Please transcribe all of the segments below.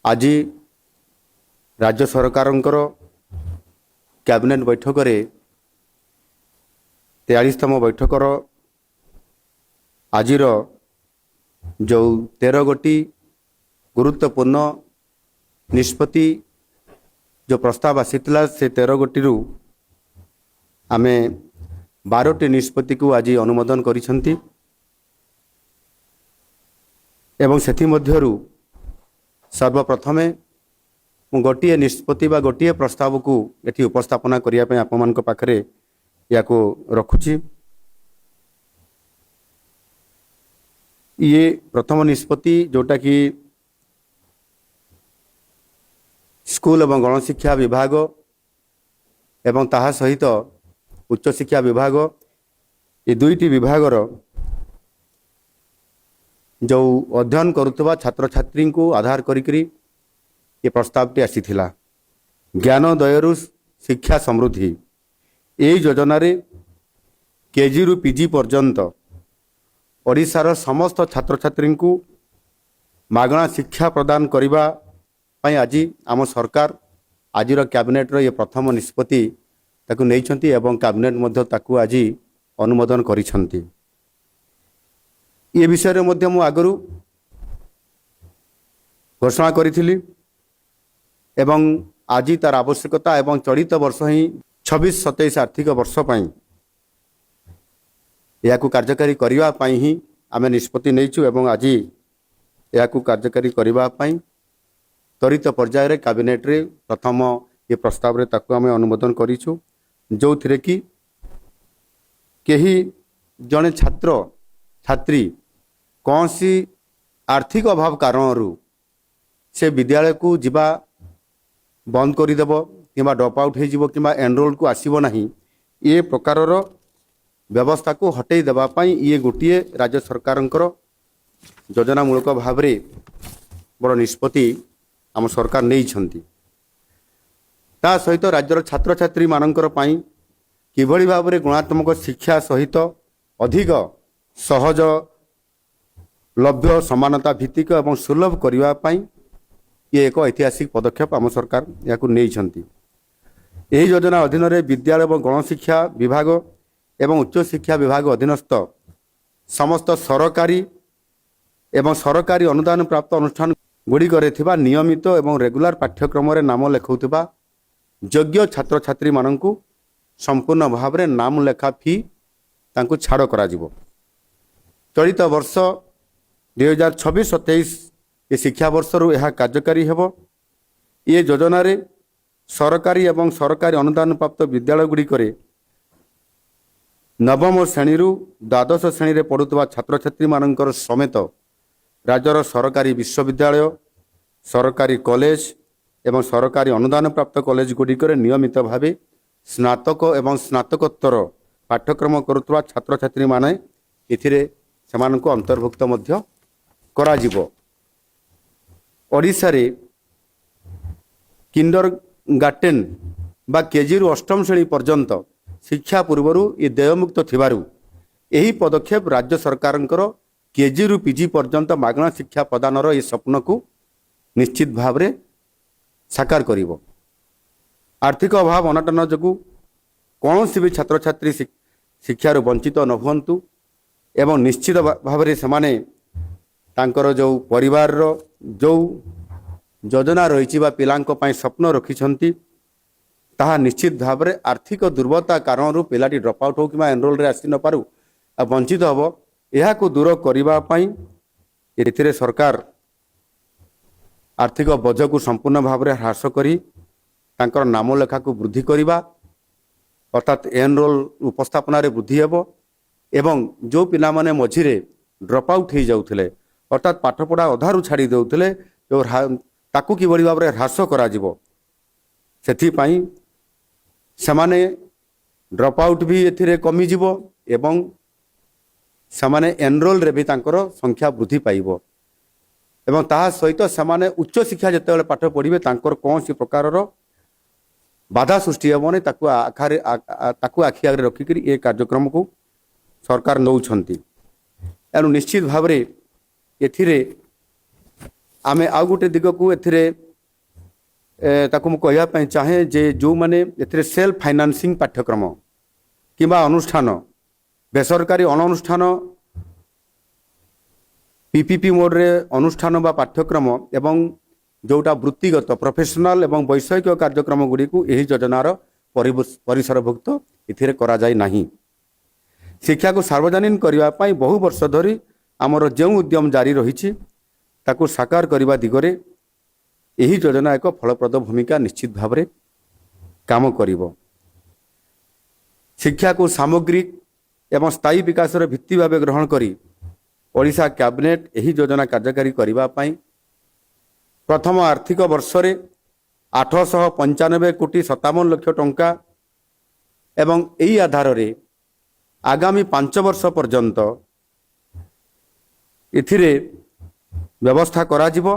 आज राज्य सरकारଙ୍କର कैबिनेट बैठक रे 43तम बैठकर आज जो 13 गोटी गुरुत्वपूर्ण निष्पत्ति जो प्रस्ताव आसीथिला से 13 गोटी रु आमे 12टी निष्पत्ति को आज अनुमोदन करिसंती एवं सेथि मध्यरु सर्वप्रथमे गोटे निष्पत्ति बा गोटे प्रस्ताव को एठी उपस्थापना करिया पे आपमान को पाखरे याको रखुची। ये प्रथम निष्पत्ति जोटा कि स्कूल एवं गणशिक्षा विभाग एवं ताहा सहित उच्च शिक्षा विभाग ये दुईटी विभागर जो अध्ययन करुवा छात्र छात्री को आधार करी ये प्रस्तावटी आसीथिला। ज्ञान दयरु शिक्षा समृद्धि यही योजन केजी रु पीजी पर्यंत ओडिशार समस्त छात्र छात्री को मागणा शिक्षा प्रदान करिबा पई आज आम सरकार आज कैबिनेट ये प्रथम निष्पत्ति ताकू नैछंती एवं कैबिनेट मध्य ताकू आज अनुमोदन करिसंती। ये विषय रे मध्य मु आगरु घोषणा करिथिली एवं आज तार आवश्यकता एवं चलित वर्ष ही 26-27 आर्थिक वर्ष पई याकू कार्यकारी करिवा पई ही आमे निष्पत्ति नैछु एवं आज याकू कार्यकारी करिवा पई त्वरित पर्याय रे कैबिनेट रे प्रथम ये प्रस्ताव रे ताकू आमे अनुमोदन करिछु जो थिरे कि केही जने छात्र छात्री कौन सी आर्थिक अभाव कारण से विद्यालय को जीवा बंद करदेव कि ड्रप आउट हो कि एनरोल को आसब ना ये प्रकार व्यवस्था को हटई देवाई ये गोटे राज्य सरकार योजनामूलक भाव में बड़ निष्पत्ति आम सरकार नहीं ता सहित राज्यर छात्र छात्री मानकर पई किभली भाव में गुणात्मक शिक्षा सहित अधिक सहज लभ्य समानता भित्तिक एवं सुलभ करिवा पई ये एक ऐतिहासिक पदक्षेप आम सरकार या यही योजना अधीन रे विद्यालय एवं गणशिक्षा विभाग एवं उच्च शिक्षा विभाग अधीनस्थ समस्त सरकारी एवं सरकारी अनुदान प्राप्त अनुष्ठान गुड़िकरे थिबा नियमित एवं रेगुलर पाठ्यक्रम रे नाम लेखाउथिबा योग्य छात्र छात्री माननकु संपूर्ण भाव में नाम लेखा फी तांकु छाड़ करा जिवो। चलित वर्ष 2026-27 ये शिक्षा वर्ष रु यह कार्यकारी हेबो। ये योजना रे सरकारी एवं सरकारी अनुदान प्राप्त विद्यालय गुड़िकरे नवम श्रेणी रु द्वादश श्रेणी रे पढ़ुवा छात्र छात्री मानकर समेत राज्यर सरकारी विश्वविद्यालय सरकारी कॉलेज एवं सरकारी अनुदान प्राप्त कॉलेज गुड़िकरे नियमित भावे स्नातक एवं स्नातकोत्तर पाठ्यक्रम करुवा छात्र छात्री माने इथिरे सेमाननको अंतर्भुक्त मध्य करा जिवो। ओडिशा रे किंडर गार्टेन बा केजी रु अष्टम श्रेणी पर्यंत शिक्षा पूर्वरु ये देयमुक्त थिबारु यही पदक्षेप राज्य सरकारଙ୍କର केजी रु पीजी पर्यंत मागणा शिक्षा प्रदानर ये स्वप्न को निश्चित भाव रे साकार करिवो। आर्थिक अभाव अनटन जोगु कौन भी छात्र छात्री शिक्षार वंचित न हुंतु एवं निश्चित भाव में से तांकर जो परिवार जो योजना रही पिलांको पाई स्वप्न रखिछंती ताहा निश्चित भाव में आर्थिक दुर्बलता कारण पिलाटी ड्रप आउट हो कि एनरोल रे आसी न पारु आ वंचित हम यह दूर करने सरकार आर्थिक बोझ को संपूर्ण भाव में ह्रास करी तांकर नाम लेखा को वृद्धि करवा अर्थात एनरोल उपस्थापन वृद्धि हेब एवं जो पिला माने मझिरे ड्रप आउट हो जाउथिले अर्थात पाठपढ़ा अधारू छाड़ी देउथिले जो ताकू किभली भाव में ह्रास करा जिवो सेथिपाई समाने ड्रप आउट भी एथिरे कमी जिवो एवं समाने एनरोल रे भी तांकर संख्या वृद्धि पाइबो एवं ताहा सहित समाने उच्च शिक्षा जेतेबेले पाठ पढ़िबे तांकर कौन सी प्रकार बाधा सृष्टि हेबनी ताकू आखि आगे रखिक ये कार्यक्रम को सरकार नौछंती। एनु निश्चित भाव में एथिरे आमे आउ गोटे दिग को एथिरे ताकू कहया पई चाहे जे जो माने एथिरे सेल्फ फाइनेंसिंग पाठ्यक्रम किंबा अनुष्ठान बेसरकारी अनुष्ठान पीपीपी मोड रे अनुष्ठान बा पाठ्यक्रम एवं जोटा वृत्तिगत प्रोफेशनल एवं वैषयिक कार्यक्रम गुड़ी को यही योजनार परिसरभुक्त इथिरे करा जाय नाही। शिक्षा को सार्वजनिक करबा पई बहु वर्ष धरी आमर जो उद्यम जारी रही ताकू साकार करबा दिगरे यही योजना एक फलप्रद भूमिका निश्चित भाव में काम करिवो। शिक्षा को सामग्रिक एवं स्थायी विकास भित्ति भाव ग्रहण करी ओडिशा कैबिनेट यही योजना कार्यकारी करबा पई प्रथम आर्थिक वर्ष रे 895 कोटी 57 लाख टंका एवं यही आधार रे आगामी 5 वर्ष पर्यंत इथिरे व्यवस्था करा जिवो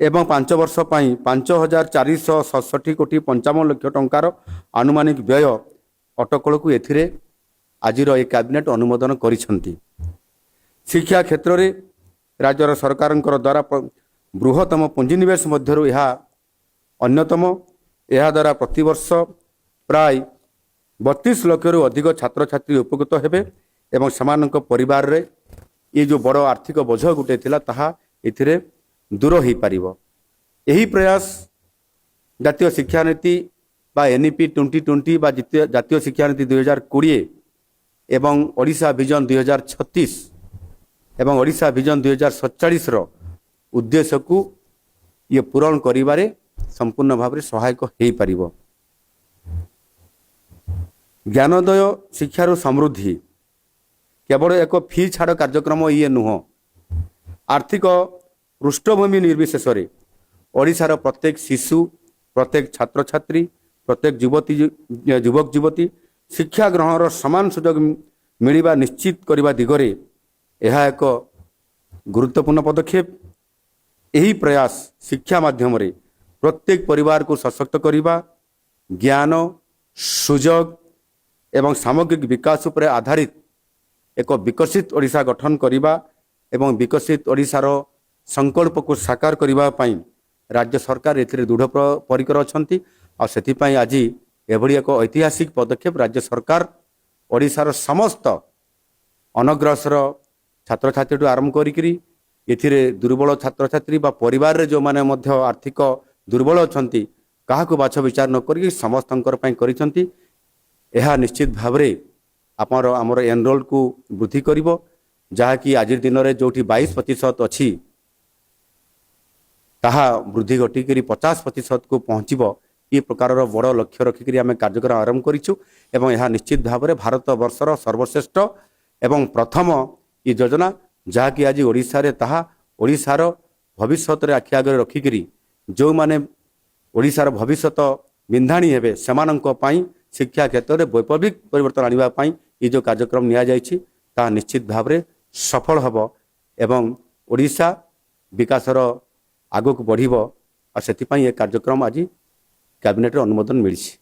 एवं 5 वर्ष पई 5467 कोटी 55 लाख टंकार अनुमानिक व्यय अटकल को एथिरे आजिर ए कैबिनेट अनुमोदन करिसंती। शिक्षा क्षेत्र में राज्य सरकार द्वारा बृहत्तम पुंजीनिवेश मध्यरु यह अन्यतम। यह द्वारा प्रतिवर्ष प्राय 32 लाख रु अधिक छात्र छात्री उपकृत हेबे एवं समानक परिवार रे ये जो बड़ आर्थिक बोझ गुटे थिला ताहा इथिरे दूर हो पारिबो। यही प्रयास जातीय शिक्षा नीति बा एनईपी 2020 बा जातीय शिक्षा नीति 2020 एवं ओडिशा विजन 2036 एवं ओडिशा विजन 2047 रो उद्देश्य को ये पूरण करिबारे संपूर्ण भाव में सहायक हो पारिबो। ज्ञानोदय शिक्षार समृद्धि केवल एक फी छाड़ कार्यक्रम ये नुह। आर्थिक पृष्ठभूमि निर्विशेष ओडिशार प्रत्येक शिशु प्रत्येक छात्र छात्री प्रत्येक युवक युवती शिक्षा ग्रहण समान सुजोग मिलिबा निश्चित करबा दिगरे यह एक गुरुत्वपूर्ण पदक्षेप। यही प्रयास शिक्षा माध्यम रे प्रत्येक परिवार को सशक्त करबा ज्ञान सुजोग एवं सामग्रिक विकास पर आधारित एक विकसित ओडिशा गठन करबा एवं विकसित ओडिशार संकल्प को साकार करबा पई राज्य सरकार एथिरे दृढ़ परिकर अछंती। आ सेति पई आज एभली एक ऐतिहासिक पदक्षेप राज्य सरकार ओडिशार समस्त अनग्रसर छात्र छात्री आरंभ करी एथिरे दुर्बल छात्र छात्री बा परिवार रे जो माने मध्य आर्थिक दुर्बल अछंती काहाकू बाछ विचार न करी समस्तंकर पई करिसंती। यह निश्चित भाव में आपर आमर एनरोल को वृद्धि करिवो जहाँकि आज दिन में जो 22% अच्छी ताहा वृद्धि घटिकी 50% को पहुँचब ये प्रकार बड़ लक्ष्य रखिक आम कार्यक्रम आरंभ करूँ एवं यह निश्चित भाव में भारत वर्षर सर्वश्रेष्ठ एवं प्रथम ये योजना जहाँकि आज ओडिशा रे ताहा ओडिशार भविष्य आखि आगे रखिक जो माने ओडिशार भविष्य बिंधाणी हेबे सेमानंक पई शिक्षा क्षेत्र में वैप्लविक परिवर्तन आनिबा पई ये जो कार्यक्रम निया जायछि ता निश्चित भाव में सफल हबो एवं ओडिशा विकासर आगक बढ़िबो। आ सेति पई ये कार्यक्रम आज कैबिनेट अनुमोदन मिलिछि।